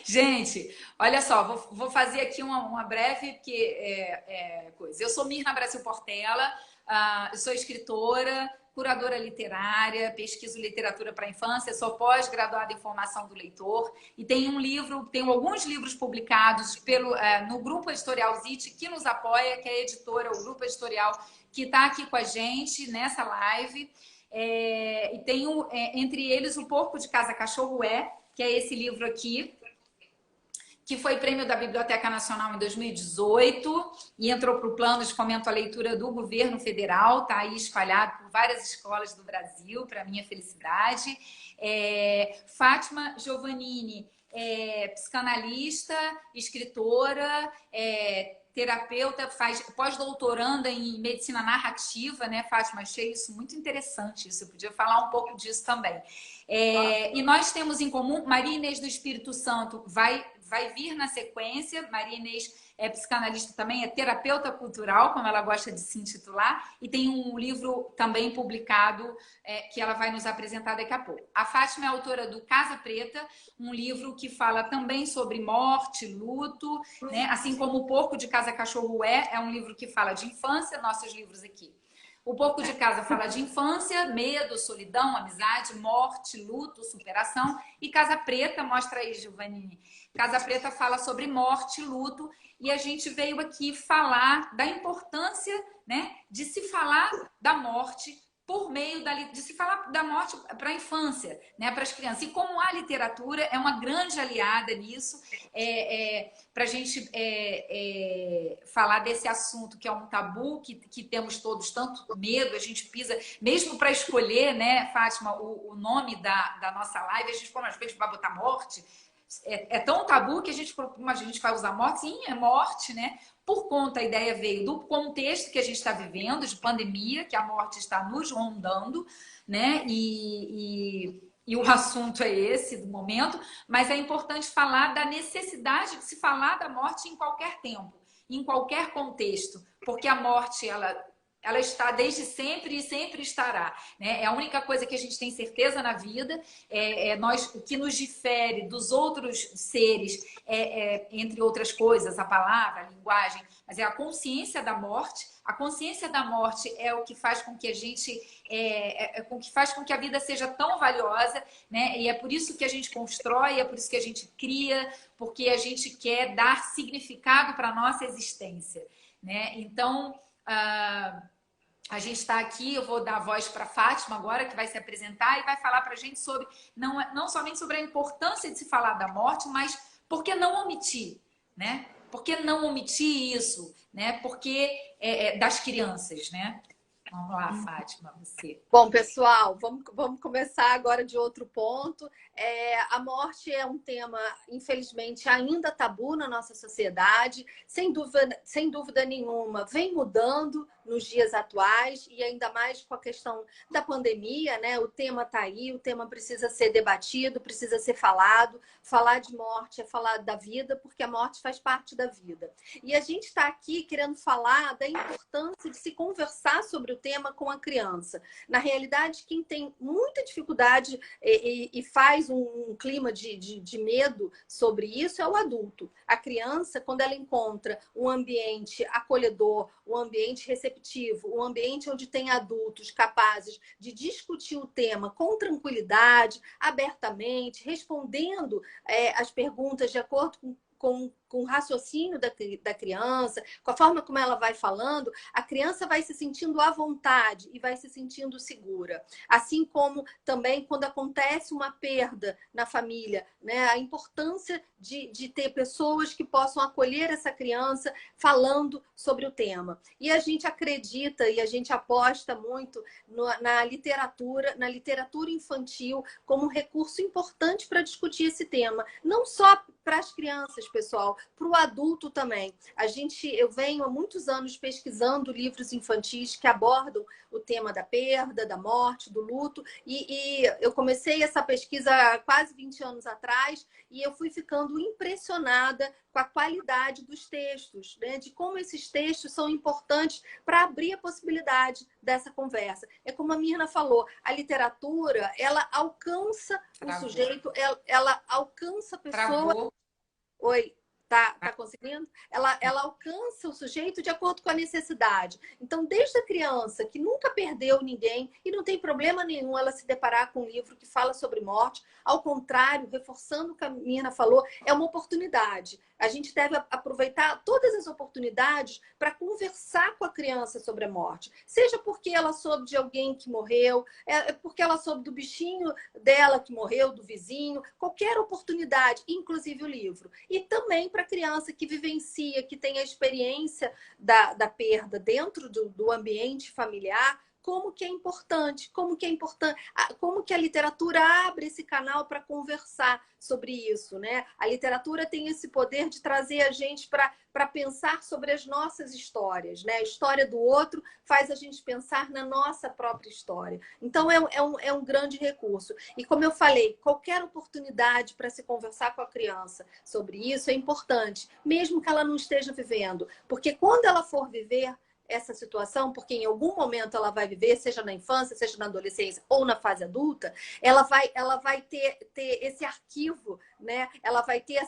Gente, olha só, vou fazer aqui uma breve coisa. Eu sou Mirna Brasil Portela, eu sou escritora, curadora literária, pesquiso literatura para a infância, sou pós-graduada em formação do leitor e tenho alguns livros publicados no Grupo Editorial Zit, que nos apoia, que é a editora, o Grupo Editorial, que está aqui com a gente nessa live. E tenho, entre eles, O Porco de Casa Cachorro que é esse livro aqui, que foi prêmio da Biblioteca Nacional em 2018 e entrou para o plano de fomento à leitura do governo federal, está aí espalhado por várias escolas do Brasil, para minha felicidade. Fátima Giovannini, psicanalista, escritora, terapeuta, faz pós-doutoranda em medicina narrativa, né, Fátima? Achei isso muito interessante, isso. Eu podia falar um pouco disso também. E nós temos em comum, Maria Inês do Espírito Santo vai vir na sequência. Maria Inês é psicanalista também, é terapeuta cultural, como ela gosta de se intitular, e tem um livro também publicado que ela vai nos apresentar daqui a pouco. A Fátima é autora do Casa Preta, um livro que fala também sobre morte, luto, né? Assim como O Porco de Casa Cachorro é um livro que fala de infância, nossos livros aqui. O Porco de Casa fala de infância, medo, solidão, amizade, morte, luto, superação. E Casa Preta, mostra aí, Giovannini. Casa Preta fala sobre morte, luto. E a gente veio aqui falar da importância, né, de se falar da morte por meio de se falar da morte para a infância, né, para as crianças. E como a literatura é uma grande aliada nisso, para a gente falar desse assunto que é um tabu, que temos todos tanto medo, a gente pisa, mesmo para escolher, né, Fátima, o nome da nossa live, a gente vai botar morte. É tão tabu que a gente vai usar morte, sim, é morte, né? Por conta, a ideia veio do contexto que a gente está vivendo, de pandemia, que a morte está nos rondando, né? E o assunto é esse do momento, mas é importante falar da necessidade de se falar da morte em qualquer tempo, em qualquer contexto, porque a morte, ela está desde sempre e sempre estará, né? É a única coisa que a gente tem certeza na vida. O que nos difere dos outros seres, entre outras coisas, a palavra, a linguagem, mas é a consciência da morte. A consciência da morte é o que faz com que a gente, faz com que a vida seja tão valiosa, né? E é por isso que a gente constrói, é por isso que a gente cria, porque a gente quer dar significado para a nossa existência, né? Então, a gente está aqui, eu vou dar a voz para a Fátima agora, que vai se apresentar e vai falar para a gente sobre, não somente sobre a importância de se falar da morte, mas por que não omitir, né? Por que não omitir isso, né? Porque das crianças, né? Vamos lá, Fátima, você. Bom, pessoal, vamos começar agora de outro ponto. A morte é um tema, infelizmente, ainda tabu na nossa sociedade. Sem dúvida nenhuma, vem mudando nos dias atuais e ainda mais com a questão da pandemia, né? O tema está aí, o tema precisa ser debatido, precisa ser falado. Falar de morte é falar da vida, porque a morte faz parte da vida. E a gente está aqui querendo falar da importância de se conversar sobre o tema com a criança. Na realidade, quem tem muita dificuldade e faz um clima de medo sobre isso é o adulto. A criança, quando ela encontra um ambiente acolhedor, um ambiente receptivo, um ambiente onde tem adultos capazes de discutir o tema com tranquilidade, abertamente, respondendo as perguntas de acordo com o raciocínio da criança, com a forma como ela vai falando, a criança vai se sentindo à vontade e vai se sentindo segura. Assim como também quando acontece uma perda na família, né? A importância de ter pessoas que possam acolher essa criança falando sobre o tema. E a gente acredita e a gente aposta muito na literatura infantil como um recurso importante para discutir esse tema. Não só para as crianças, pessoal, para o adulto também. Eu venho há muitos anos pesquisando livros infantis que abordam o tema da perda, da morte, do luto, e eu comecei essa pesquisa há quase 20 anos atrás, e eu fui ficando impressionada com a qualidade dos textos, né? De como esses textos são importantes para abrir a possibilidade dessa conversa. É como a Mirna falou, a literatura, ela alcança o sujeito, ela alcança a pessoa... Travou. Oi, tá conseguindo? Ela alcança o sujeito de acordo com a necessidade. Então, desde a criança, que nunca perdeu ninguém, e não tem problema nenhum ela se deparar com um livro que fala sobre morte, ao contrário, reforçando o que a Mirna falou, é uma oportunidade. A gente deve aproveitar todas as oportunidades para conversar com a criança sobre a morte. Seja porque ela soube de alguém que morreu, porque ela soube do bichinho dela que morreu, do vizinho, qualquer oportunidade, inclusive o livro. E também para a criança que vivencia, que tem a experiência da perda dentro do ambiente familiar, como que é importante, como que a literatura abre esse canal para conversar sobre isso, né? A literatura tem esse poder de trazer a gente para pensar sobre as nossas histórias, né? A história do outro faz a gente pensar na nossa própria história. Então, é um grande recurso. E como eu falei, qualquer oportunidade para se conversar com a criança sobre isso é importante, mesmo que ela não esteja vivendo. Porque quando ela for viver essa situação, porque em algum momento ela vai viver, seja na infância, seja na adolescência ou na fase adulta, ela vai ter esse arquivo, né? Ela vai ter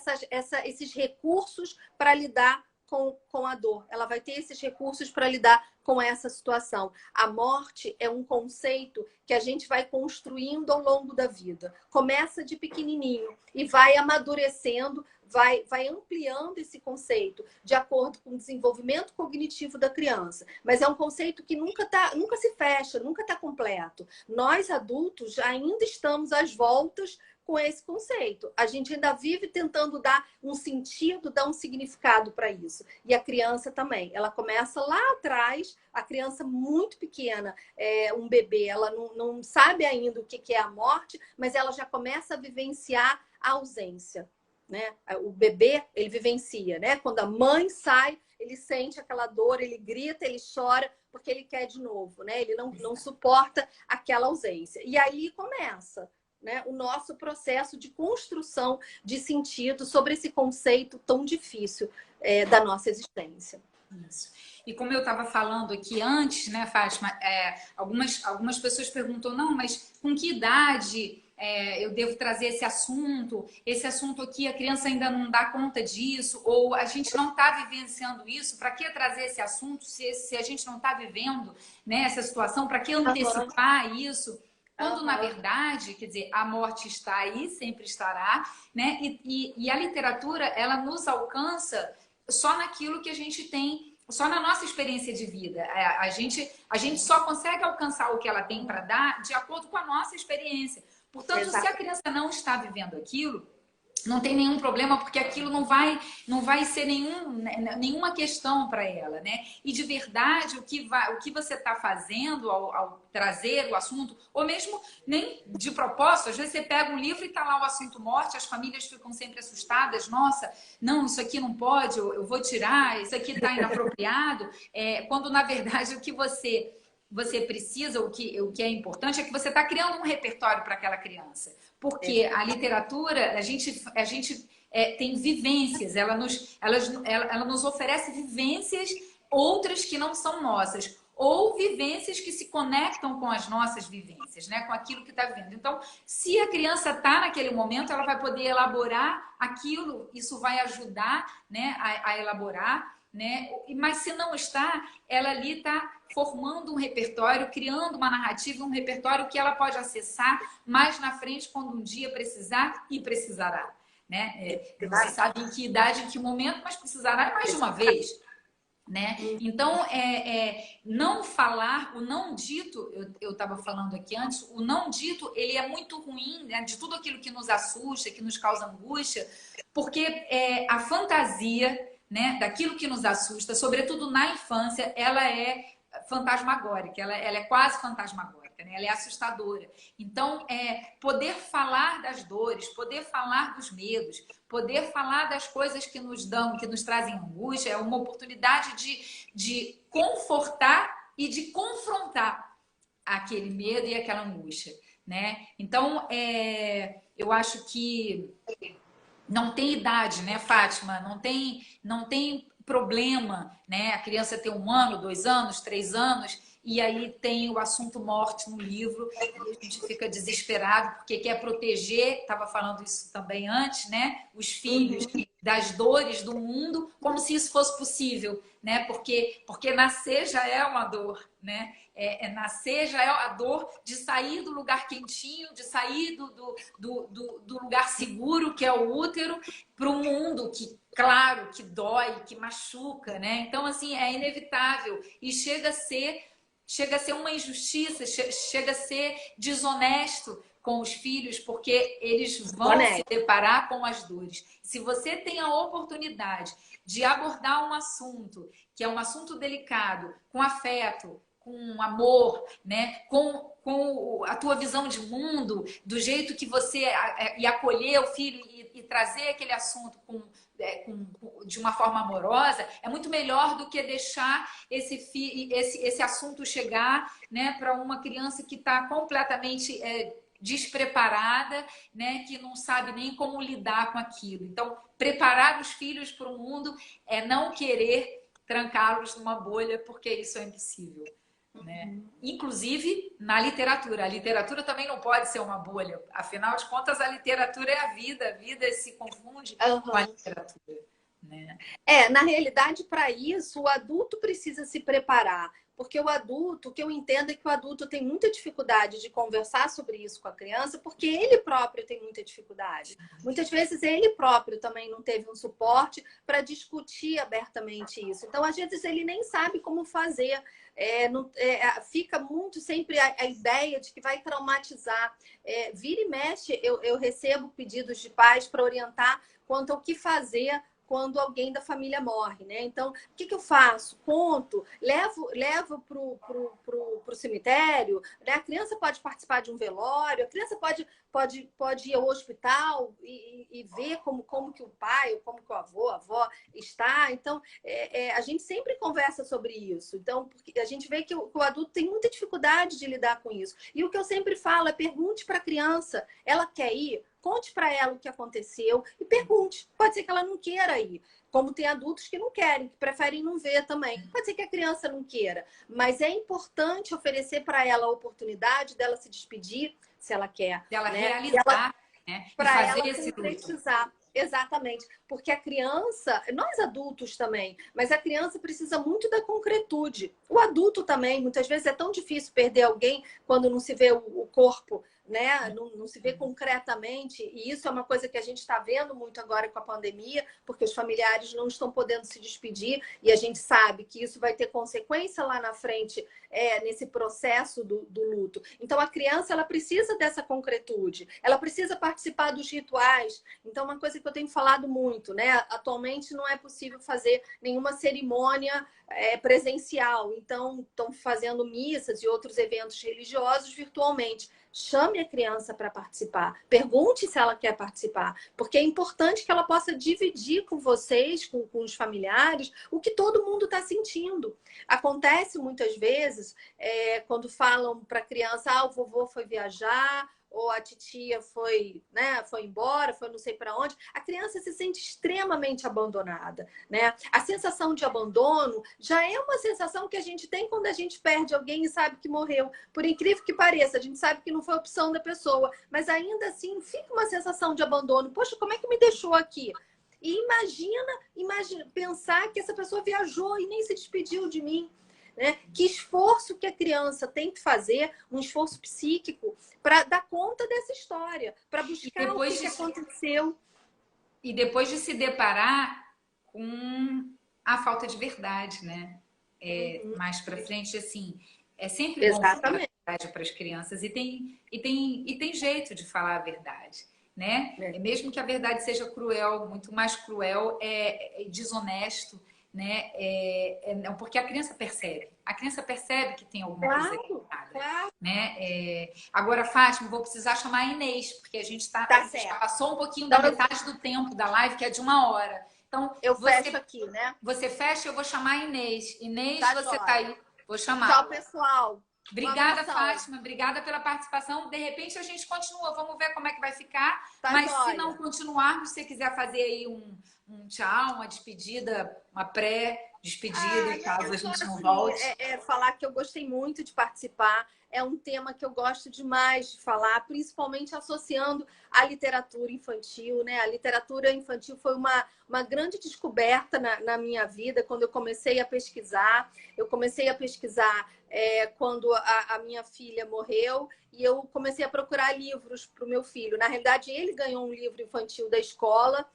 esses recursos para lidar com a dor. Ela vai ter esses recursos para lidar com essa situação. A morte é um conceito que a gente vai construindo ao longo da vida. Começa de pequenininho e vai amadurecendo, vai ampliando esse conceito de acordo com o desenvolvimento cognitivo da criança. Mas é um conceito que nunca se fecha, nunca está completo. Nós, adultos, ainda estamos às voltas com esse conceito. A gente ainda vive tentando dar um sentido, dar um significado para isso. E a criança também. Ela começa lá atrás, a criança muito pequena, um bebê, ela não sabe ainda o que é a morte, mas ela já começa a vivenciar a ausência. Né? O bebê, ele vivencia, né? Quando a mãe sai, ele sente aquela dor, ele grita, ele chora, porque ele quer de novo, né? Ele não suporta aquela ausência. E aí começa, né, o nosso processo de construção de sentido sobre esse conceito tão difícil da nossa existência. Isso. E como eu estava falando aqui antes, né, Fátima, algumas pessoas perguntam, não, mas com que idade eu devo trazer esse assunto? Esse assunto aqui, a criança ainda não dá conta disso, ou a gente não está vivenciando isso, para que trazer esse assunto se a gente não está vivendo, né, essa situação? Para que antecipar isso? Quando, na verdade, quer dizer, a morte está aí, sempre estará, né? E a literatura, ela nos alcança só naquilo que a gente tem, só na nossa experiência de vida. A gente só consegue alcançar o que ela tem para dar de acordo com a nossa experiência. Portanto, se a criança não está vivendo aquilo, não tem nenhum problema, porque aquilo não vai ser nenhuma questão para ela, né? E de verdade, o que você está fazendo ao trazer o assunto, ou mesmo nem de propósito, às vezes você pega um livro e está lá o assunto morte, as famílias ficam sempre assustadas, nossa, não, isso aqui não pode, eu vou tirar, isso aqui está inapropriado, quando na verdade o que você precisa, o que é importante é que você está criando um repertório para aquela criança. Porque a literatura, a gente tem vivências, ela nos oferece vivências outras que não são nossas, ou vivências que se conectam com as nossas vivências, né? Com aquilo que está vivendo. Então, se a criança está naquele momento, ela vai poder elaborar aquilo, isso vai ajudar, né, a elaborar, né? Mas se não está, ela ali está formando um repertório, criando uma narrativa, um repertório que ela pode acessar mais na frente quando um dia precisar e precisará, né? Não se sabe em que idade, em que momento, mas precisará mais de uma vez, né? Então, não falar, o não dito, eu estava falando aqui antes, o não dito, ele é muito ruim, né? De tudo aquilo que nos assusta, que nos causa angústia, porque a fantasia, né, daquilo que nos assusta, sobretudo na infância, ela é fantasmagórica, ela é quase fantasmagórica, né? Ela é assustadora. Então, poder falar das dores, poder falar dos medos, poder falar das coisas que nos dão, que nos trazem angústia, é uma oportunidade de confortar e de confrontar aquele medo e aquela angústia, né? Então, eu acho que não tem idade, né, Fátima? Não tem problema, né? A criança ter 1 ano, 2 anos, 3 anos, e aí tem o assunto morte no livro, e a gente fica desesperado porque quer proteger, estava falando isso também antes, né? Os filhos das dores do mundo, como se isso fosse possível, né? Porque nascer já é uma dor, né? Nascer já é a dor de sair do lugar quentinho, de sair do lugar seguro, que é o útero, para um mundo que, claro, que dói, que machuca, né? Então, assim, é inevitável e chega a ser uma injustiça, chega a ser desonesto com os filhos, porque eles vão se deparar com as dores. Se você tem a oportunidade de abordar um assunto, que é um assunto delicado, com afeto, com amor, né? com a tua visão de mundo, do jeito que você... e acolher o filho e trazer aquele assunto de uma forma amorosa, é muito melhor do que deixar esse assunto chegar, né, para uma criança que está completamente despreparada, né, que não sabe nem como lidar com aquilo. Então, preparar os filhos para o mundo é não querer trancá-los numa bolha, porque isso é impossível. Né? Inclusive na literatura. A literatura também não pode ser uma bolha. Afinal de contas, a literatura é a vida se confunde com a literatura. Né? Na realidade, para isso, o adulto precisa se preparar. Porque o adulto, o que eu entendo é que o adulto tem muita dificuldade de conversar sobre isso com a criança, porque ele próprio tem muita dificuldade. Muitas vezes ele próprio também não teve um suporte para discutir abertamente isso. Então, às vezes, ele nem sabe como fazer. Fica muito sempre a ideia de que vai traumatizar. Vira e mexe, eu recebo pedidos de pais para orientar quanto ao que fazer quando alguém da família morre, né? Então, o que eu faço? Conto, levo pro cemitério, né? A criança pode participar de um velório, a criança pode ir ao hospital e ver como que o pai, ou como que o avô, a avó está. Então, a gente sempre conversa sobre isso. Então, porque a gente vê que o adulto tem muita dificuldade de lidar com isso. E o que eu sempre falo é pergunte para a criança, ela quer ir? Conte para ela o que aconteceu e pergunte. Pode ser que ela não queira ir. Como tem adultos que não querem, que preferem não ver também. Pode ser que a criança não queira. Mas é importante oferecer para ela a oportunidade dela se despedir, se ela quer. Dela realizar, né? Para ela concretizar. Exatamente. Porque a criança, nós adultos também, mas a criança precisa muito da concretude. O adulto também, muitas vezes é tão difícil perder alguém quando não se vê o corpo, né? Não se vê concretamente. E isso é uma coisa que a gente está vendo muito agora com a pandemia, porque os familiares não estão podendo se despedir e a gente sabe que isso vai ter consequência lá na frente nesse processo do luto. Então, a criança ela precisa dessa concretude, ela precisa participar dos rituais. Então, uma coisa que eu tenho falado muito, né? Atualmente não é possível fazer nenhuma cerimônia presencial. Então, estão fazendo missas e outros eventos religiosos virtualmente. Chame a criança para participar. Pergunte se ela quer participar. Porque é importante que ela possa dividir com vocês, com os familiares, o que todo mundo está sentindo. Acontece muitas vezes, quando falam para a criança, o vovô foi viajar, ou a titia foi embora, foi não sei para onde, a criança se sente extremamente abandonada, né? A sensação de abandono já é uma sensação que a gente tem quando a gente perde alguém e sabe que morreu. Por incrível que pareça, a gente sabe que não foi opção da pessoa, mas ainda assim fica uma sensação de abandono. Poxa, como é que me deixou aqui? E imagina pensar que essa pessoa viajou e nem se despediu de mim. Né? Que esforço que a criança tem que fazer, um esforço psíquico, para dar conta dessa história, para buscar o que aconteceu. E depois de se deparar com a falta de verdade, né? Mais para frente, assim, é sempre bom falar a verdade para as crianças e tem jeito de falar a verdade. Né? Mesmo que a verdade seja cruel, muito mais cruel, é desonesto, né? Não, porque a criança percebe que tem alguma coisa errada, claro. né? Agora, Fátima, vou precisar chamar a Inês, porque a gente Tá já certo. passou um pouquinho da metade do tempo da live, que é de 1 hora. Então, eu fecho aqui, né? Você fecha, eu vou chamar a Inês. Inês, Tá você jóia. tá aí? Vou chamar. Tchau, pessoal. Obrigada, Fátima. Obrigada pela participação. De repente a gente continua. Vamos ver como é que vai ficar. Tá Mas jóia. se não continuarmos, se você quiser fazer aí um tchau, uma despedida, uma pré-despedida, caso a gente não volte. Falar que eu gostei muito de participar. É um tema que eu gosto demais de falar, principalmente associando a literatura infantil, né? A literatura infantil foi uma grande descoberta na minha vida, quando eu comecei a pesquisar. Eu comecei a pesquisar quando a minha filha morreu, e eu comecei a procurar livros para o meu filho. Na realidade, ele ganhou um livro infantil da escola,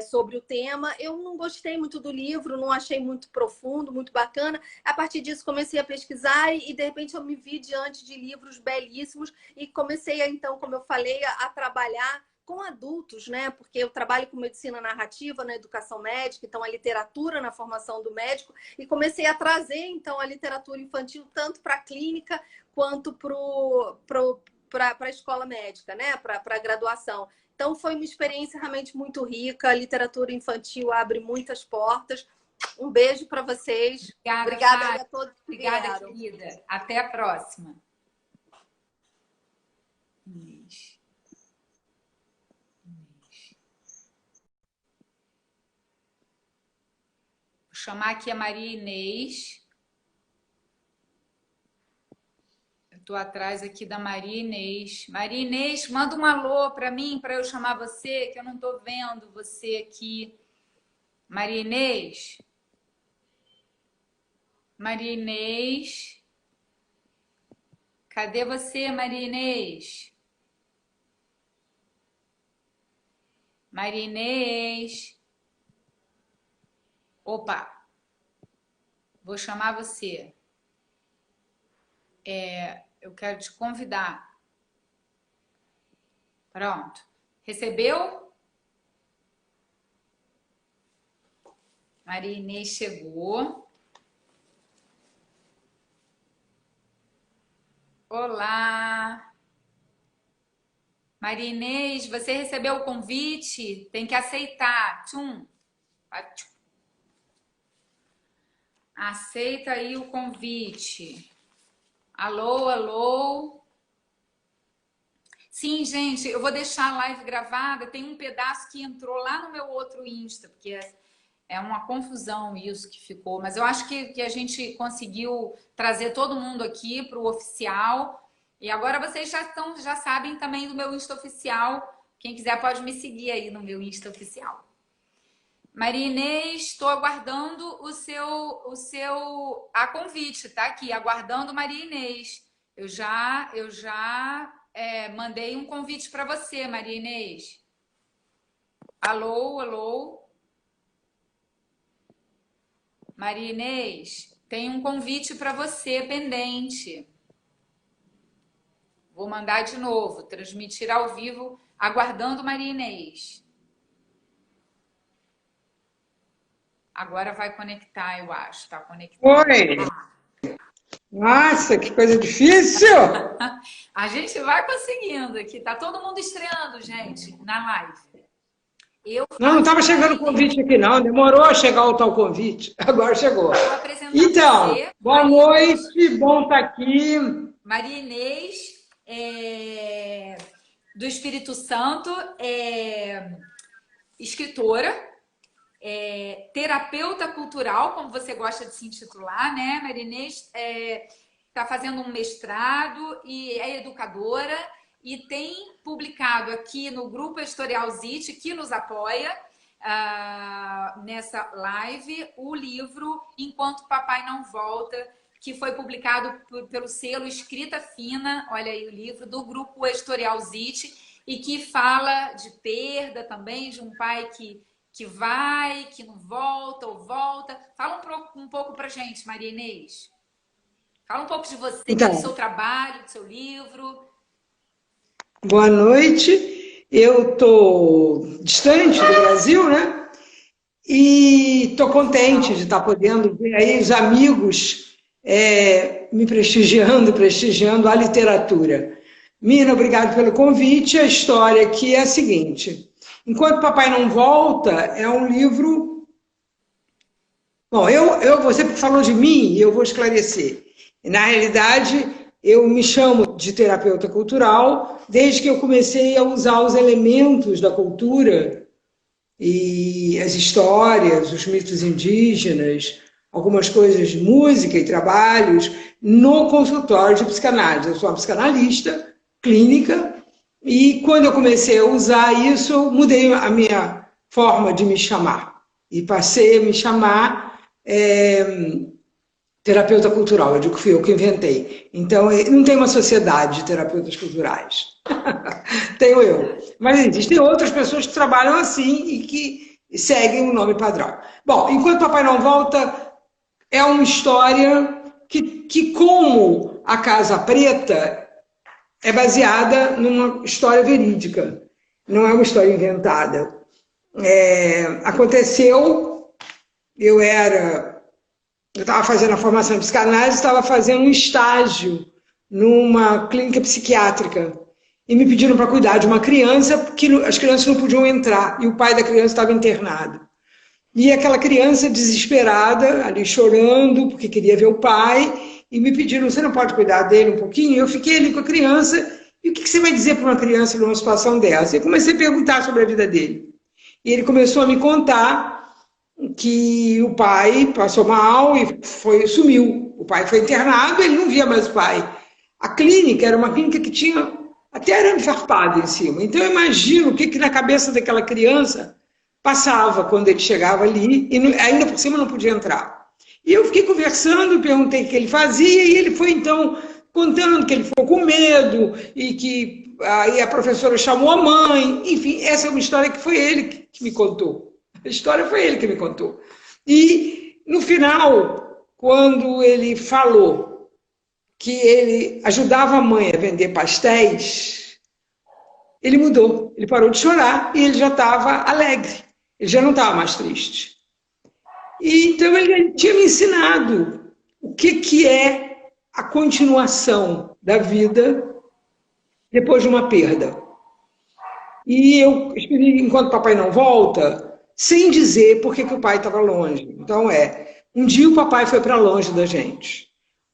sobre o tema. Eu não gostei muito do livro, não achei muito profundo, muito bacana. A partir disso, comecei a pesquisar e de repente, eu me vi diante de livros belíssimos e comecei, então, como eu falei, a trabalhar com adultos, né? Porque eu trabalho com medicina narrativa na educação médica, então a literatura na formação do médico, e comecei a trazer, então, a literatura infantil tanto para a clínica quanto para a escola médica, né? Para a graduação. Então, foi uma experiência realmente muito rica. A literatura infantil abre muitas portas. Um beijo para vocês. Obrigada a todos que Obrigada, vieram. querida. Até a próxima. Vou chamar aqui a Maria Inês. Estou atrás aqui da Maria Inês. Maria Inês, manda um alô para mim, para eu chamar você, que eu não estou vendo você aqui. Maria Inês. Maria Inês. Cadê você, Maria Inês? Maria Inês. Opa. Vou chamar você. Eu quero te convidar. Pronto. Recebeu? Maria Inês chegou. Olá. Maria Inês, você recebeu o convite? Tem que aceitar. Tchum. Aceita aí o convite. Alô, alô. Sim, gente, eu vou deixar a live gravada. Tem um pedaço que entrou lá no meu outro Insta, porque é uma confusão isso que ficou. Mas eu acho que a gente conseguiu trazer todo mundo aqui para o oficial. E agora vocês já sabem também do meu Insta oficial. Quem quiser pode me seguir aí no meu Insta oficial. Maria Inês, estou aguardando a convite, tá aqui, aguardando Maria Inês. Eu já mandei um convite para você, Maria Inês. Alô, alô. Maria Inês, tem um convite para você pendente. Vou mandar de novo, transmitir ao vivo, aguardando Maria Inês. Agora vai conectar, eu acho. Está conectado. Oi! Nossa, que coisa difícil! A gente vai conseguindo aqui. Tá todo mundo estreando, gente, na live. Não estava chegando o convite aqui, não. Demorou a chegar o tal convite. Agora chegou. Então, boa noite, bom estar aqui. Maria Inês, do Espírito Santo, escritora, terapeuta cultural, como você gosta de se intitular, né? Maria Inês está fazendo um mestrado e é educadora e tem publicado aqui no Grupo Editorial Zit, que nos apoia nessa live, o livro Enquanto Papai Não Volta, que foi publicado pelo selo Escrita Fina, olha aí o livro, do Grupo Editorial Zit, e que fala de perda também, de um pai que vai, que não volta ou volta. Fala um pouco pra gente, Maria Inês. Fala um pouco de você, do seu trabalho, do seu livro. Boa noite. Eu estou distante do Brasil, né? E estou contente de estar podendo ver aí os amigos me prestigiando a literatura. Mina, obrigado pelo convite. A história aqui é a seguinte. Enquanto Papai Não Volta é um livro... Bom, você falou de mim e eu vou esclarecer. Na realidade, eu me chamo de terapeuta cultural desde que eu comecei a usar os elementos da cultura e as histórias, os mitos indígenas, algumas coisas de música e trabalhos no consultório de psicanálise. Eu sou uma psicanalista clínica e quando eu comecei a usar isso, eu mudei a minha forma de me chamar e passei a me chamar terapeuta cultural. Eu digo que fui eu que inventei. Então, não tem uma sociedade de terapeutas culturais. Tenho eu. Mas existem outras pessoas que trabalham assim e que seguem o nome padrão. Bom, Enquanto Papai Não Volta é uma história que como a Casa Preta, é baseada numa história verídica. Não é uma história inventada. Aconteceu, eu estava fazendo a formação em psicanálise, estava fazendo um estágio numa clínica psiquiátrica. E me pediram para cuidar de uma criança, porque as crianças não podiam entrar, e o pai da criança estava internado. E aquela criança desesperada, ali chorando, porque queria ver o pai, e me pediram, você não pode cuidar dele um pouquinho? Eu fiquei ali com a criança, e o que você vai dizer para uma criança numa situação dessa? Eu comecei a perguntar sobre a vida dele. E ele começou a me contar que o pai passou mal e sumiu. O pai foi internado, ele não via mais o pai. A clínica era uma clínica que tinha até arame farpado em cima. Então eu imagino o que na cabeça daquela criança passava quando ele chegava ali e ainda por cima não podia entrar. E eu fiquei conversando, perguntei o que ele fazia e ele foi então contando que ele ficou com medo e que aí a professora chamou a mãe. Enfim, essa é uma história que foi ele que me contou. A história foi ele que me contou. E no final, quando ele falou que ele ajudava a mãe a vender pastéis, ele mudou. Ele parou de chorar e ele já estava alegre. Ele já não estava mais triste. E então ele tinha me ensinado o que é a continuação da vida depois de uma perda. E eu escrevi Enquanto Papai Não Volta, sem dizer por que o pai estava longe. Então um dia o papai foi para longe da gente.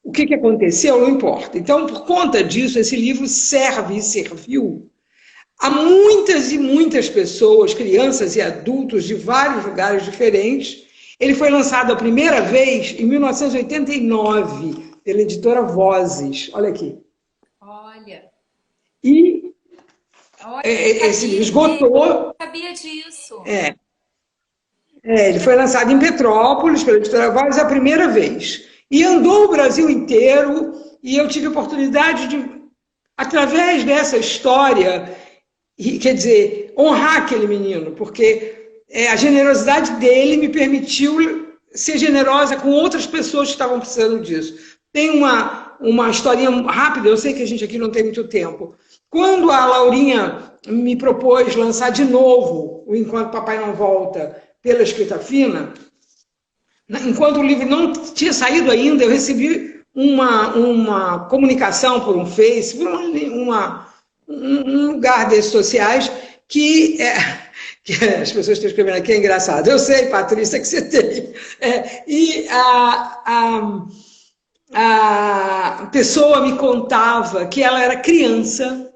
O que aconteceu não importa. Então, por conta disso, esse livro serve e serviu a muitas e muitas pessoas, crianças e adultos de vários lugares diferentes. Ele foi lançado a primeira vez em 1989, pela editora Vozes. Olha aqui. Olha. E esse livro esgotou. Eu não sabia disso. Ele foi lançado em Petrópolis, pela editora Vozes, a primeira vez. E andou o Brasil inteiro, e eu tive a oportunidade de, através dessa história, quer dizer, honrar aquele menino, porque a generosidade dele me permitiu ser generosa com outras pessoas que estavam precisando disso. Tem uma historinha rápida, eu sei que a gente aqui não tem muito tempo. Quando a Laurinha me propôs lançar de novo o Enquanto Papai Não Volta pela Escrita Fina, enquanto o livro não tinha saído ainda, eu recebi uma comunicação por um Face, por um lugar desses sociais, que as pessoas estão escrevendo aqui, é engraçado. Eu sei, Patrícia, que você tem. E a pessoa me contava que ela era criança,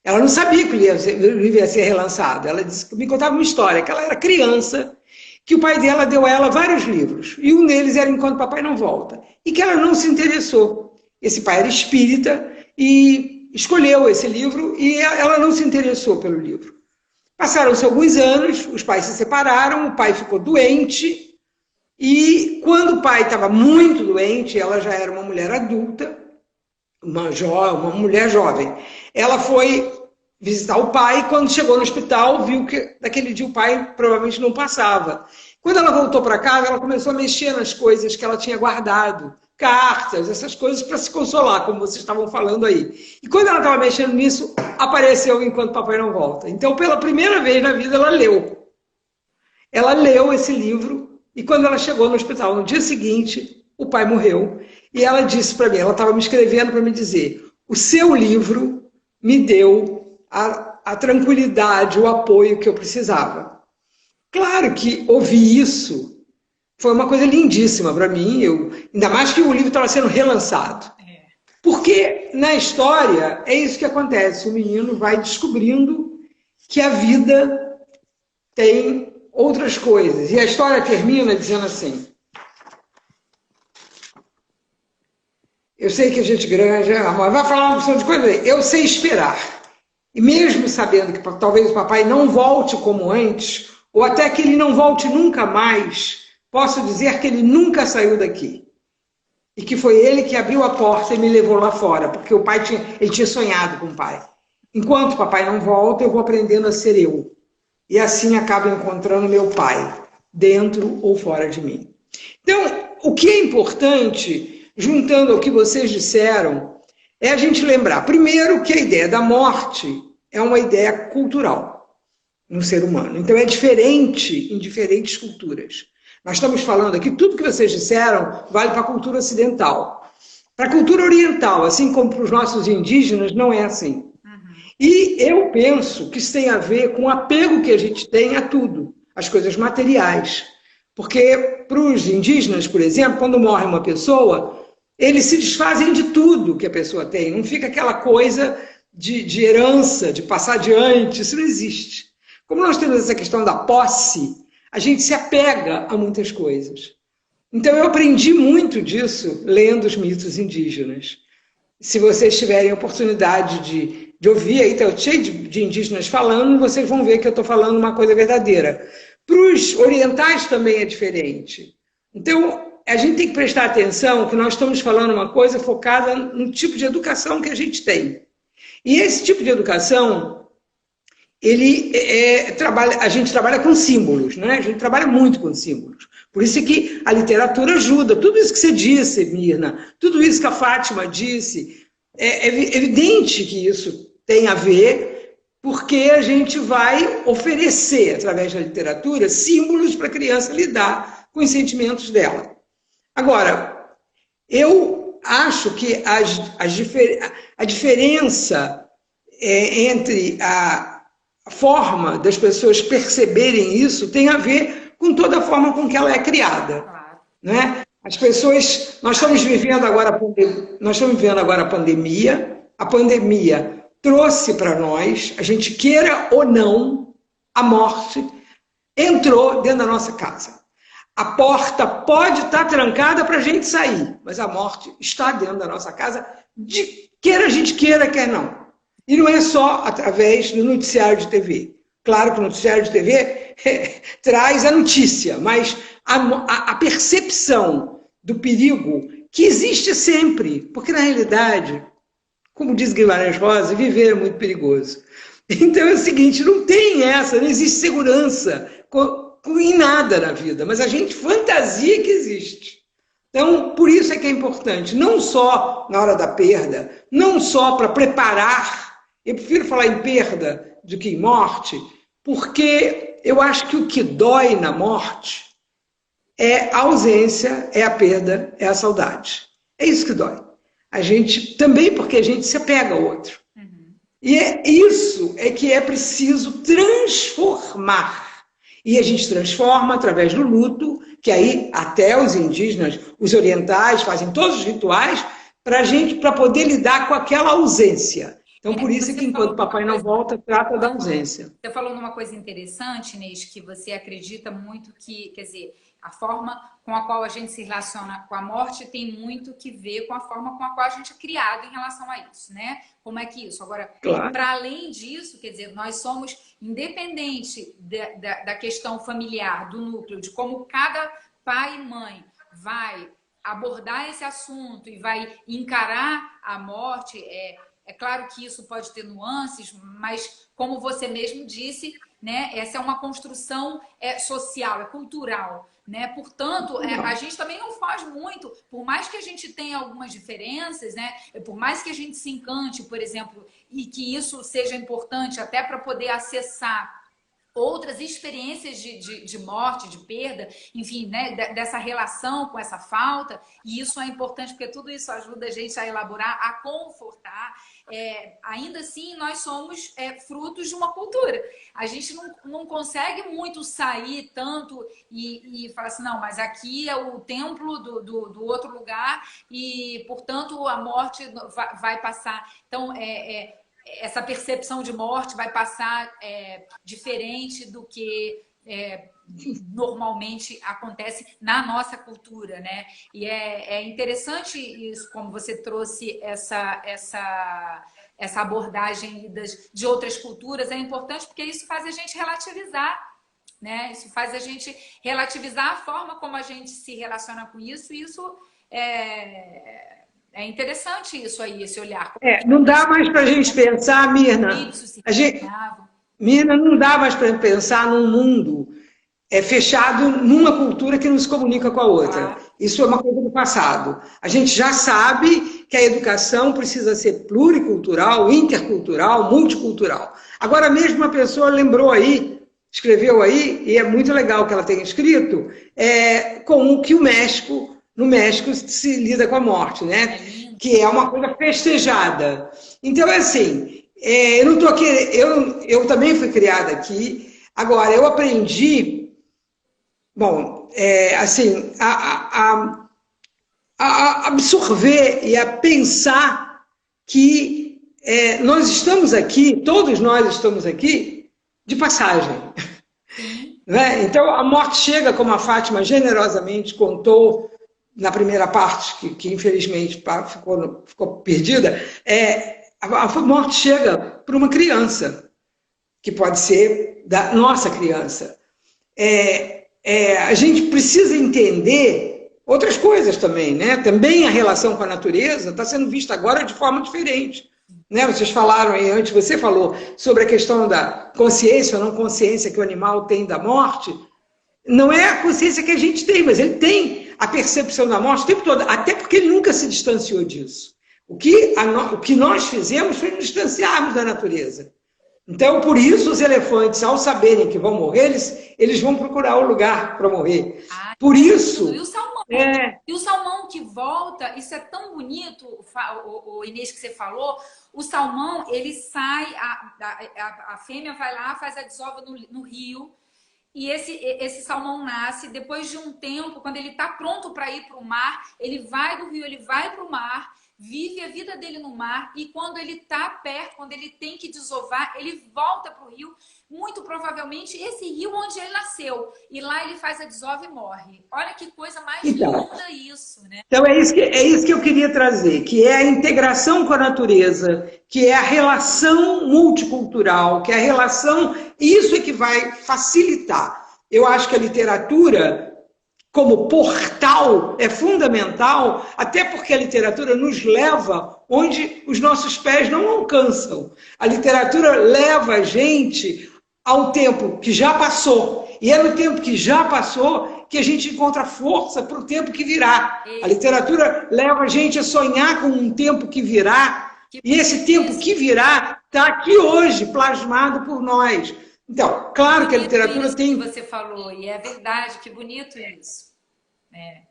ela não sabia que o livro ia ser relançado. Ela me contava uma história, que ela era criança, que o pai dela deu a ela vários livros, e um deles era Enquanto Papai Não Volta, e que ela não se interessou. Esse pai era espírita e escolheu esse livro, e ela não se interessou pelo livro. Passaram-se alguns anos, os pais se separaram, o pai ficou doente, e quando o pai estava muito doente, ela já era uma mulher adulta, uma mulher jovem, ela foi visitar o pai, e quando chegou no hospital, viu que naquele dia o pai provavelmente não passava. Quando ela voltou para casa, ela começou a mexer nas coisas que ela tinha guardado, cartas, essas coisas para se consolar, como vocês estavam falando aí. E quando ela estava mexendo nisso, apareceu Enquanto Papai Não Volta. Então, pela primeira vez na vida, ela leu. Ela leu esse livro e quando ela chegou no hospital no dia seguinte, o pai morreu. E ela disse para mim, ela estava me escrevendo para me dizer, o seu livro me deu a tranquilidade, o apoio que eu precisava. Claro que ouvir isso foi uma coisa lindíssima para mim, ainda mais que o livro estava sendo relançado. Porque na história é isso que acontece, o menino vai descobrindo que a vida tem outras coisas. E a história termina dizendo assim, eu sei que a gente grande, vai falar uma opção de coisa, eu sei esperar. E mesmo sabendo que talvez o papai não volte como antes, ou até que ele não volte nunca mais, posso dizer que ele nunca saiu daqui. E que foi ele que abriu a porta e me levou lá fora, porque o pai ele tinha sonhado com o pai. Enquanto o papai não volta, eu vou aprendendo a ser eu. E assim acabo encontrando meu pai, dentro ou fora de mim. Então, o que é importante, juntando ao que vocês disseram, é a gente lembrar, primeiro, que a ideia da morte é uma ideia cultural no ser humano. Então, é diferente em diferentes culturas. Nós estamos falando aqui, tudo que vocês disseram vale para a cultura ocidental. Para a cultura oriental, assim como para os nossos indígenas, não é assim. E eu penso que isso tem a ver com o apego que a gente tem a tudo, as coisas materiais. Porque para os indígenas, por exemplo, quando morre uma pessoa, eles se desfazem de tudo que a pessoa tem. Não fica aquela coisa de herança, de passar adiante, isso não existe. Como nós temos essa questão da posse, a gente se apega a muitas coisas. Então eu aprendi muito disso lendo os mitos indígenas. Se vocês tiverem oportunidade de ouvir, aí está cheio de indígenas falando, vocês vão ver que eu estou falando uma coisa verdadeira. Para os orientais também é diferente. Então, a gente tem que prestar atenção que nós estamos falando uma coisa focada no tipo de educação que a gente tem. E esse tipo de educação, a gente trabalha com símbolos, né? A gente trabalha muito com símbolos. Por isso é que a literatura ajuda. Tudo isso que você disse, Mirna, tudo isso que a Fátima disse, é evidente que isso tem a ver, porque a gente vai oferecer, através da literatura, símbolos para a criança lidar com os sentimentos dela. Agora, eu acho que a diferença entre a forma das pessoas perceberem isso tem a ver com toda a forma com que ela é criada. Né? As pessoas... Nós estamos vivendo agora a pandemia. A pandemia trouxe para nós, a gente queira ou não, a morte entrou dentro da nossa casa. A porta pode estar trancada para a gente sair, mas a morte está dentro da nossa casa, quer a gente queira, quer não. E não é só através do noticiário de TV. Claro que o noticiário de TV traz a notícia, mas a percepção do perigo que existe sempre, porque na realidade, como diz Guimarães Rosa, viver é muito perigoso. Então é o seguinte, não tem essa, não existe segurança em nada na vida, mas a gente fantasia que existe. Então, por isso é que é importante, não só na hora da perda, não só para preparar, eu prefiro falar em perda do que em morte, porque eu acho que o que dói na morte é a ausência, é a perda, é a saudade. É isso que dói. A gente, também porque a gente se apega ao outro. E isso é que é preciso transformar. E a gente transforma através do luto, que aí até os indígenas, os orientais, fazem todos os rituais para poder lidar com aquela ausência. Então, por isso é que enquanto o papai não volta, trata da ausência. Você falou numa coisa interessante, Inês, que você acredita muito que, quer dizer, a forma com a qual a gente se relaciona com a morte tem muito que ver com a forma com a qual a gente é criado em relação a isso, né? Como é que isso? Agora, claro, para além disso, quer dizer, nós somos, independente da questão familiar, do núcleo, de como cada pai e mãe vai abordar esse assunto e vai encarar a morte, é claro que isso pode ter nuances, mas como você mesmo disse, né, essa é uma construção social, é cultural. Né? Portanto, a gente também não faz muito, por mais que a gente tenha algumas diferenças, né? Por mais que a gente se encante, por exemplo, e que isso seja importante até para poder acessar outras experiências de morte, de perda, enfim, né, dessa relação com essa falta, e isso é importante porque tudo isso ajuda a gente a elaborar, a confortar. Ainda assim, nós somos frutos de uma cultura. A gente não consegue muito sair tanto e falar assim, não, mas aqui é o templo do outro lugar e, portanto, a morte vai passar. Então, essa percepção de morte vai passar diferente do que normalmente acontece na nossa cultura, né? E é interessante isso, como você trouxe essa abordagem de outras culturas, é importante porque isso faz a gente relativizar, né? Isso faz a gente relativizar a forma como a gente se relaciona com isso, e isso é interessante isso aí, esse olhar. Não dá mais para a gente pensar, Mirna. Mirna, não dá mais para pensar num mundo fechado numa cultura que não se comunica com a outra. Claro. Isso é uma coisa do passado. A gente já sabe que a educação precisa ser pluricultural, intercultural, multicultural. Agora mesmo uma pessoa lembrou aí, escreveu aí, e é muito legal que ela tenha escrito, como que no México se lida com a morte, né? Que é uma coisa festejada. Então, assim, eu não tô aqui, eu também fui criada aqui. Agora, eu aprendi, bom, assim, a absorver e a pensar que nós estamos aqui, todos nós estamos aqui, de passagem. Né? Então, a morte chega, como a Fátima generosamente contou na primeira parte, que infelizmente ficou perdida, a morte chega para uma criança, que pode ser da nossa criança. A gente precisa entender outras coisas também, né? Também a relação com a natureza está sendo vista agora de forma diferente. Né? Vocês falaram aí, antes você falou sobre a questão da consciência ou não consciência que o animal tem da morte. Não é a consciência que a gente tem, mas ele tem a percepção da morte o tempo todo, até porque ele nunca se distanciou disso. O que nós fizemos foi nos distanciarmos da natureza. Então, por isso, os elefantes, ao saberem que vão morrer, eles vão procurar o lugar para morrer. Por isso... E o salmão, e o salmão que volta, isso é tão bonito, o Inês, que você falou, o salmão, ele sai, a fêmea vai lá, faz a desova no rio, e esse salmão nasce, depois de um tempo, quando ele está pronto para ir para o mar, ele vai do rio, ele vai para o mar, vive a vida dele no mar, e quando ele está perto, quando ele tem que desovar, ele volta para o rio, muito provavelmente esse rio onde ele nasceu, e lá ele faz a desova e morre. Olha que coisa mais linda isso, né? Então é isso que eu queria trazer, que é a integração com a natureza, que é a relação multicultural, que é a relação... Isso é que vai facilitar. Eu acho que a literatura, como portal, é fundamental, até porque a literatura nos leva onde os nossos pés não alcançam. A literatura leva a gente ao tempo que já passou. E é no tempo que já passou que a gente encontra força para o tempo que virá. A literatura leva a gente a sonhar com um tempo que virá. E esse tempo que virá está aqui hoje, plasmado por nós. Então, claro que a literatura tem... Que você falou, e é verdade, que bonito isso.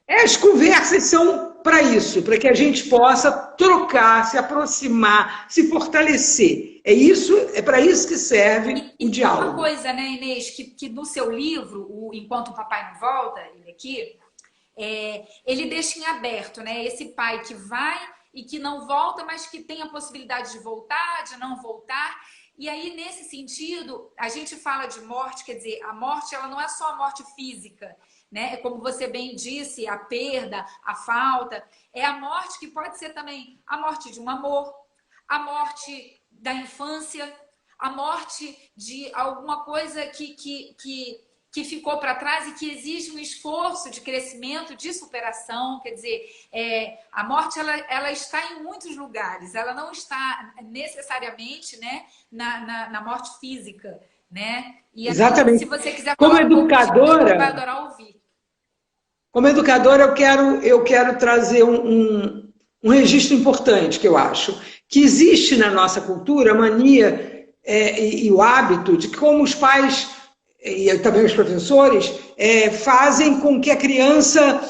As conversas são para isso, para que a gente possa trocar, se aproximar, se fortalecer. É para isso que serve o diálogo. Uma coisa, né, Inês, que no seu livro, o Enquanto o Papai Não Volta, ele aqui, ele deixa em aberto, né? Esse pai que vai e que não volta, mas que tem a possibilidade de voltar, de não voltar. E aí, nesse sentido, a gente fala de morte, quer dizer, a morte ela não é só a morte física, né? Como você bem disse, a perda, a falta, é a morte que pode ser também a morte de um amor, a morte da infância, a morte de alguma coisa que ficou para trás e que exige um esforço de crescimento, de superação. Quer dizer, a morte ela está em muitos lugares, ela não está necessariamente, né, na morte física, né? E exatamente. Se você quiser como falar educadora, vai adorar ouvir. Como educadora, eu quero trazer um registro importante, que eu acho, que existe na nossa cultura a mania e o hábito de que, como os pais e também os professores, fazem com que a criança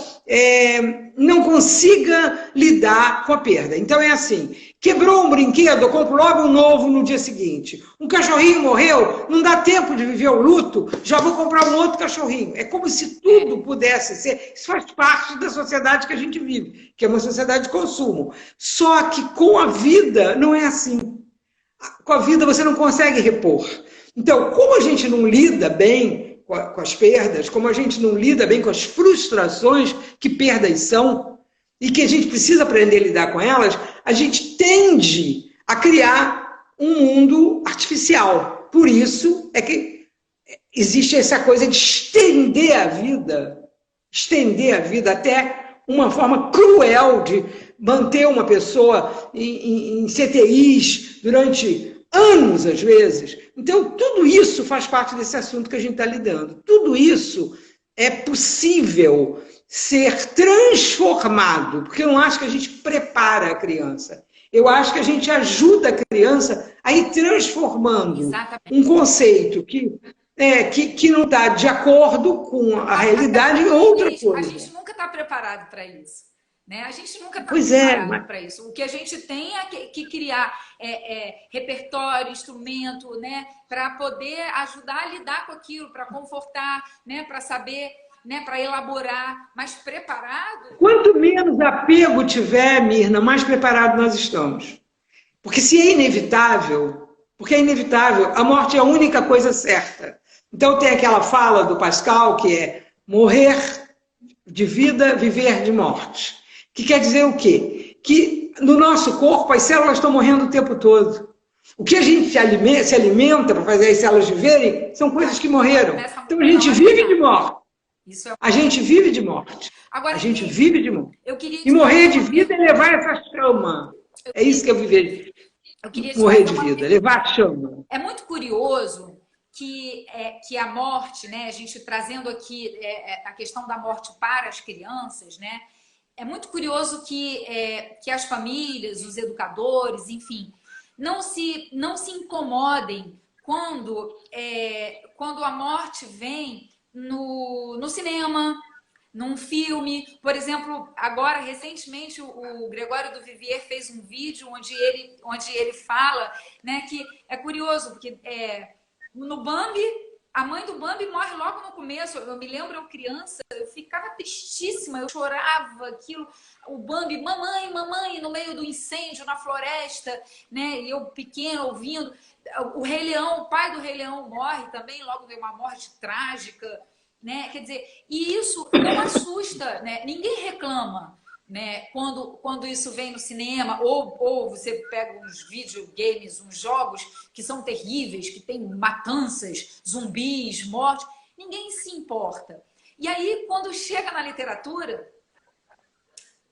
não consiga lidar com a perda. Então é assim, quebrou um brinquedo, eu compro logo um novo no dia seguinte. Um cachorrinho morreu, não dá tempo de viver o luto, já vou comprar um outro cachorrinho. É como se tudo pudesse ser. Isso faz parte da sociedade que a gente vive, que é uma sociedade de consumo. Só que com a vida não é assim. Com a vida você não consegue repor. Então, como a gente não lida bem com as perdas, como a gente não lida bem com as frustrações que perdas são, e que a gente precisa aprender a lidar com elas, a gente tende a criar um mundo artificial. Por isso é que existe essa coisa de estender a vida até uma forma cruel de manter uma pessoa em CTIs durante anos, às vezes. Então, tudo isso faz parte desse assunto que a gente está lidando. Tudo isso é possível ser transformado, porque eu não acho que a gente prepara a criança. Eu acho que a gente ajuda a criança a ir transformando um conceito que não está de acordo com a realidade em outra coisa. A gente nunca está preparado para isso. Né? A gente nunca está preparado para isso. O que a gente tem é que criar repertório, instrumento, né? Para poder ajudar a lidar com aquilo, para confortar, né? Para saber, né? Para elaborar, mas preparado... Quanto menos apego tiver, Mirna, mais preparado nós estamos. Porque se é inevitável, a morte é a única coisa certa. Então tem aquela fala do Pascal que é morrer de vida, viver de morte. Que quer dizer o quê? Que no nosso corpo as células estão morrendo o tempo todo. O que a gente se alimenta para fazer as células viverem são coisas que morreram. Então a gente vive de morte. A gente vive de morte. A gente vive de morte. E morrer de vida é levar essa chama. É isso que eu vivi. Morrer de vida, levar a chama. É muito curioso que a morte, né? A gente trazendo aqui a questão da morte para as crianças, né? É muito curioso que as famílias, os educadores, enfim, não se incomodem quando a morte vem no cinema, num filme. Por exemplo, agora, recentemente, o Gregório do Vivier fez um vídeo onde ele fala, né, que é curioso, porque no Bambi... A mãe do Bambi morre logo no começo. Eu me lembro, eu criança, eu ficava tristíssima, eu chorava aquilo. O Bambi, mamãe, mamãe, no meio do incêndio, na floresta, né? E eu pequena ouvindo. O Rei Leão, o pai do Rei Leão morre também, logo veio uma morte trágica, né? Quer dizer, e isso não assusta, né? Ninguém reclama, né? Quando isso vem no cinema, ou você pega uns videogames, uns jogos que são terríveis, que tem matanças, zumbis, morte, ninguém se importa. E aí, quando chega na literatura,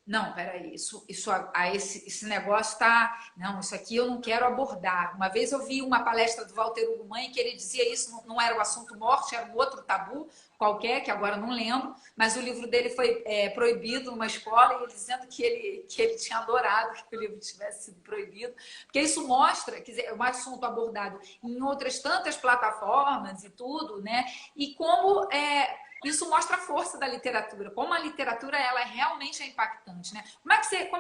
não, peraí, esse negócio tá... Não, isso aqui eu não quero abordar. Uma vez eu vi uma palestra do Walter Ugumãe que ele dizia isso, não era o assunto morte, era um outro tabu qualquer, que agora não lembro, mas o livro dele foi proibido numa escola, e ele dizendo que ele tinha adorado que o livro tivesse sido proibido, porque isso mostra, quer dizer, é um assunto abordado em outras tantas plataformas e tudo, né? E como... Isso mostra a força da literatura, como a literatura ela realmente é impactante, né? Como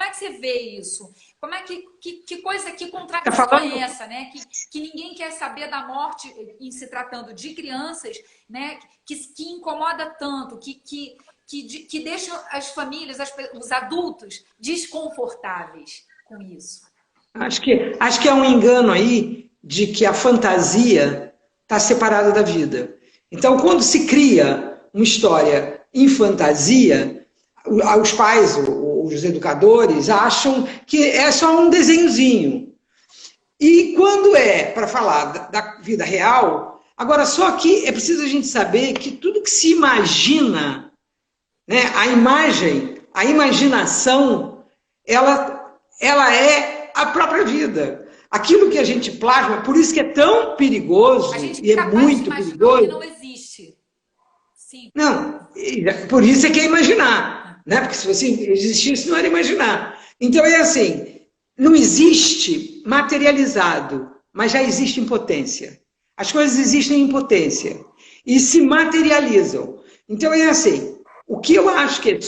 é que você vê isso? Como é que coisa, que contradição é essa, né? Que ninguém quer saber da morte em se tratando de crianças, né? Que incomoda tanto, que deixa as famílias, os adultos desconfortáveis com isso. Acho que é um engano aí de que a fantasia está separada da vida. Então, quando se cria uma história em fantasia, os pais, os educadores, acham que é só um desenhozinho. E quando é para falar da vida real, agora só que é preciso a gente saber que tudo que se imagina, né, a imaginação, ela é a própria vida. Aquilo que a gente plasma, por isso que é tão perigoso, e é muito perigoso. Que não existe. Sim. Não, por isso é que é imaginar, né? Porque se você existisse, não era imaginar. Então é assim, não existe materializado, mas já existe em potência. As coisas existem em potência. e se materializam. Então, é assim, o que eu acho que é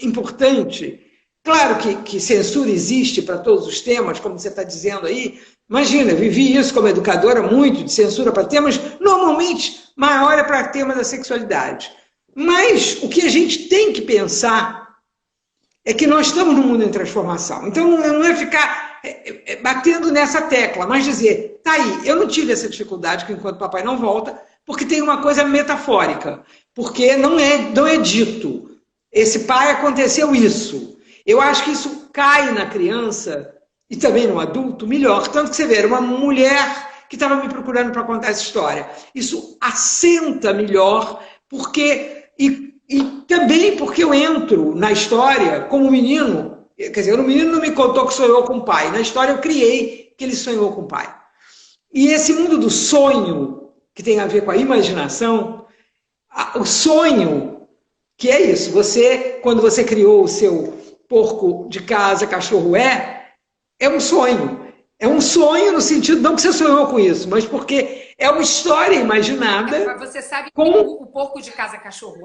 importante, claro que censura existe para todos os temas, como você está dizendo aí. Imagina, vivi isso como educadora muito, de censura para temas, normalmente maior é para tema da sexualidade. Mas o que a gente tem que pensar é que nós estamos num mundo em transformação. Então não é ficar batendo nessa tecla, mas dizer, tá aí, eu não tive essa dificuldade que enquanto papai não volta, porque tem uma coisa metafórica, porque não é dito, esse pai aconteceu isso. Eu acho que isso cai na criança e também no adulto melhor. Tanto que você vê, era uma mulher que estava me procurando para contar essa história. Isso assenta melhor, porque e também porque eu entro na história como menino, quer dizer, o menino não me contou que sonhou com o pai, na história eu criei que ele sonhou com o pai. E esse mundo do sonho, que tem a ver com a imaginação, o sonho, que é isso, quando você criou o seu porco de casa, cachorro é um sonho. É um sonho no sentido, não que você sonhou com isso, mas porque é uma história imaginada. Mas você sabe que o porco de casa, cachorro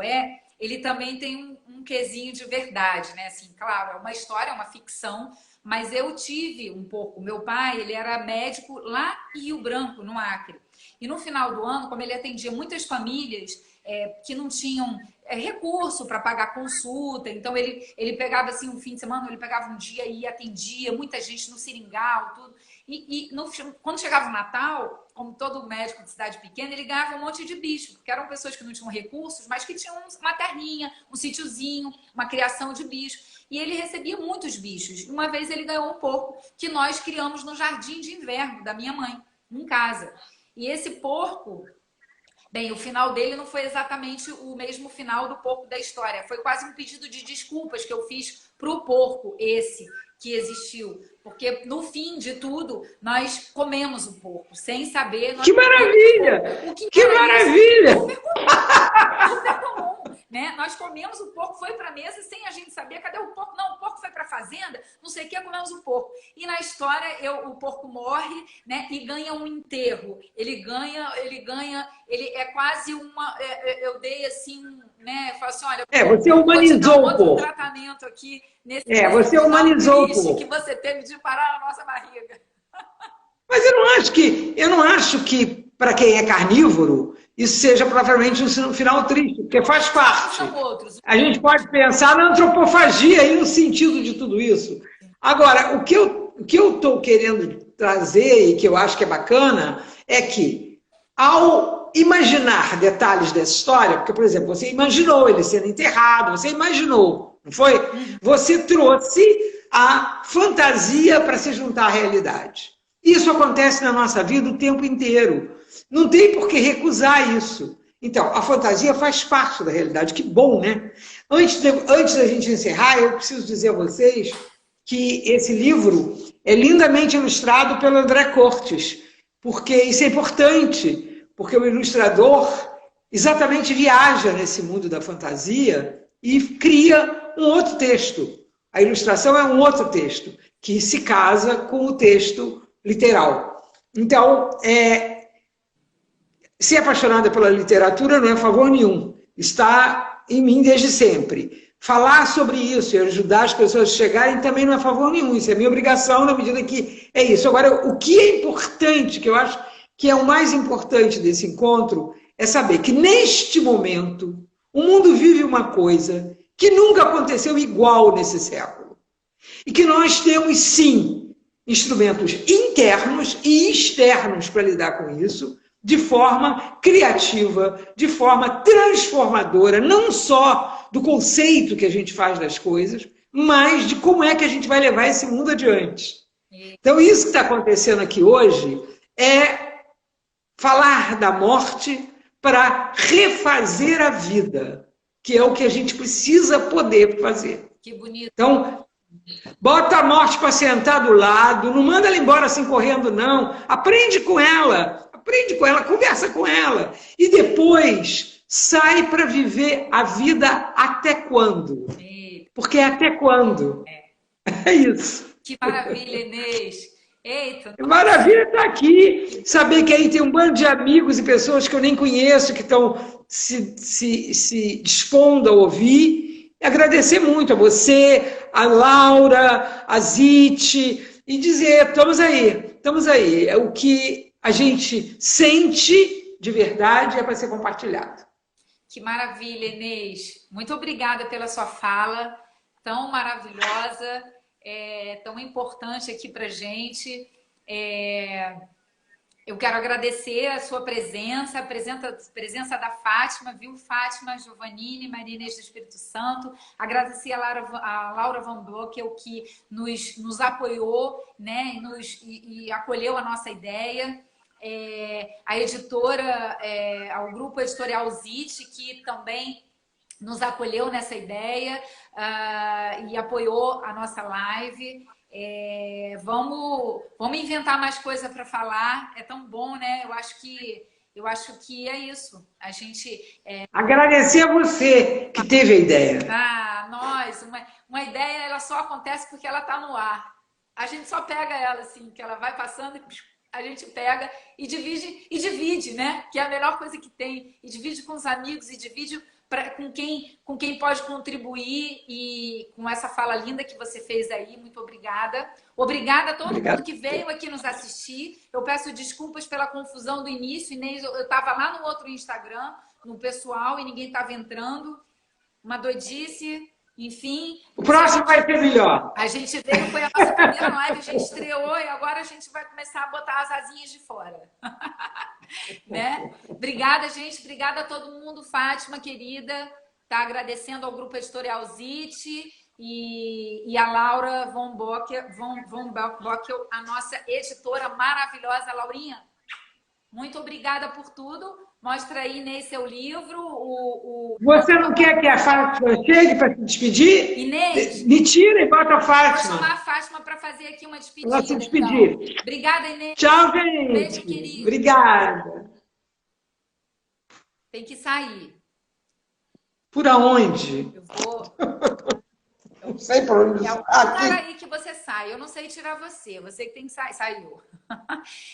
ele também tem um quesinho de verdade, né? Assim, claro, é uma história, é uma ficção, mas eu tive um porco. Meu pai, ele era médico lá em Rio Branco, no Acre. E no final do ano, como ele atendia muitas famílias que não tinham recurso para pagar consulta, então ele pegava assim um fim de semana, ele pegava um dia e atendia muita gente no Seringal, tudo. Quando chegava o Natal, como todo médico de cidade pequena, ele ganhava um monte de bicho, porque eram pessoas que não tinham recursos, mas que tinham uma terrinha, um sítiozinho, uma criação de bicho. E ele recebia muitos bichos. Uma vez ele ganhou um porco que nós criamos no jardim de inverno da minha mãe, em casa. E esse porco, bem, o final dele não foi exatamente o mesmo final do porco da história. Foi quase um pedido de desculpas que eu fiz para o porco esse que existiu. Porque no fim de tudo, nós comemos o porco, sem saber... Que maravilha! Que maravilha! Super comum, né? Nós comemos o porco, foi para a mesa sem a gente saber, cadê o porco? Não, o porco foi para a fazenda, não sei o que, comemos o porco. E na história, o porco morre, né? E ganha um enterro. Ele é quase uma... eu dei assim, né? Falei assim, olha... você humanizou o porco. Tratamento aqui nesse você humanizou o porco. que você teve de parar na nossa barriga. Mas eu não acho que para quem é carnívoro, isso seja propriamente um final triste, porque faz parte. A gente pode pensar na antropofagia aí no sentido de tudo isso. Agora, o que eu estou querendo trazer e que eu acho que é bacana é que, ao imaginar detalhes dessa história, porque, por exemplo, você imaginou ele sendo enterrado, você imaginou, não foi? Você trouxe a fantasia para se juntar à realidade. Isso acontece na nossa vida o tempo inteiro. Não tem por que recusar isso. Então, a fantasia faz parte da realidade. Que bom, né? Antes da gente encerrar, eu preciso dizer a vocês que esse livro é lindamente ilustrado pelo André Cortes, porque isso é importante, porque o ilustrador exatamente viaja nesse mundo da fantasia e cria um outro texto. A ilustração é um outro texto, que se casa com o texto literal. Então, ser apaixonada pela literatura não é favor nenhum. Está em mim desde sempre. Falar sobre isso e ajudar as pessoas a chegarem também não é favor nenhum. Isso é minha obrigação na medida que é isso. Agora, o que é importante, que eu acho que é o mais importante desse encontro, é saber que neste momento o mundo vive uma coisa que nunca aconteceu igual nesse século. E que nós temos, sim, instrumentos internos e externos para lidar com isso, de forma criativa, de forma transformadora, não só do conceito que a gente faz das coisas, mas de como é que a gente vai levar esse mundo adiante. Então, isso que está acontecendo aqui hoje é falar da morte para refazer a vida, que é o que a gente precisa poder fazer. Que bonito. Então, bota a morte para sentar do lado, não manda ela embora assim correndo, não. Aprende com ela, conversa com ela. E depois sai para viver a vida até quando? Porque é até quando. É isso. Que maravilha, Inês. Eita! Maravilha estar aqui, saber que aí tem um bando de amigos e pessoas que eu nem conheço, que estão se dispondo a ouvir. E agradecer muito a você, a Laura, a Zite, e dizer, estamos aí, estamos aí. É o que a gente sente de verdade, é para ser compartilhado. Que maravilha, Inês. Muito obrigada pela sua fala, tão maravilhosa, tão importante aqui para a gente. Eu quero agradecer a sua presença, a presença da Fátima, viu? Fátima, Giovannini, Maria Inês do Espírito Santo. Agradecer a Laura Van Blockel, que nos apoiou, né? E acolheu a nossa ideia. A editora, ao grupo editorial Zite, que também nos acolheu nessa ideia e apoiou a nossa live. Vamos inventar mais coisa para falar. É tão bom, né? Eu acho que é isso. A gente agradecer a você que teve a ideia. Nós, uma ideia, ela só acontece porque ela está no ar. A gente só pega ela assim, que ela vai passando e a gente pega e divide, né? Que é a melhor coisa que tem. E divide com os amigos, e divide com quem pode contribuir. E com essa fala linda que você fez aí, muito obrigada. Obrigada a todo mundo que veio aqui nos assistir. Eu peço desculpas pela confusão do início, Inês. Eu estava lá no outro Instagram, no pessoal, e ninguém estava entrando. Uma doidice. Enfim. O próximo vai ser melhor. A gente veio, foi a nossa primeira live, a gente estreou e agora a gente vai começar a botar as asinhas de fora. Né? Obrigada, gente. Obrigada a todo mundo. Fátima, querida. Tá agradecendo ao grupo editorial Zite e a Laura Von Blockel, a nossa editora maravilhosa. Laurinha, muito obrigada por tudo. Mostra aí, Inês, seu livro. Você não quer que a Fátima chegue para se despedir? Inês, me tira e bota a Fátima. Vou chamar a Fátima para fazer aqui uma despedida. Ela se despedir. Então. Obrigada, Inês. Tchau, gente. Beijo, querido. Obrigada. Tem que sair. Por aonde? Eu vou... Não sei por onde. É o lugar aí que você sai. Eu não sei tirar você. Você que tem que sair. Saiu.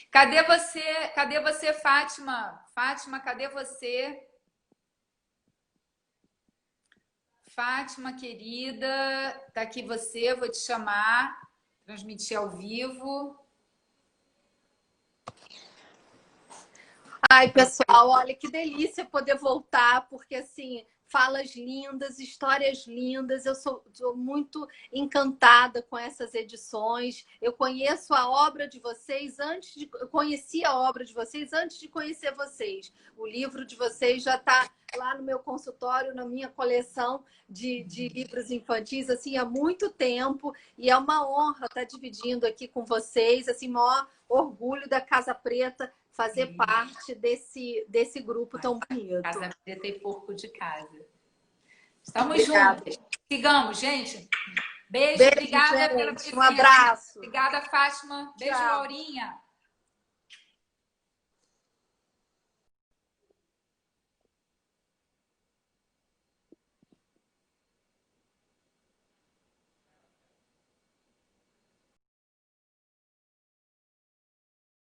Cadê você? Cadê você, Fátima? Fátima, cadê você? Fátima, querida. Tá aqui você. Vou te chamar. Transmitir ao vivo. Ai, pessoal, olha que delícia poder voltar, porque assim... Falas lindas, histórias lindas. Eu sou muito encantada com essas edições. Eu conheço a obra de vocês eu conheci a obra de vocês antes de conhecer vocês. O livro de vocês já está lá no meu consultório, na minha coleção de livros infantis, assim, há muito tempo. E é uma honra estar dividindo aqui com vocês, assim, maior orgulho da Casa Preta fazer parte desse grupo tão bonito. Casa Preta e Porco de Casa. Estamos juntos. Sigamos, gente. Beijo, obrigada gente. pela presença. Um abraço. Obrigada, Fátima. Beijo, Tchau. Laurinha.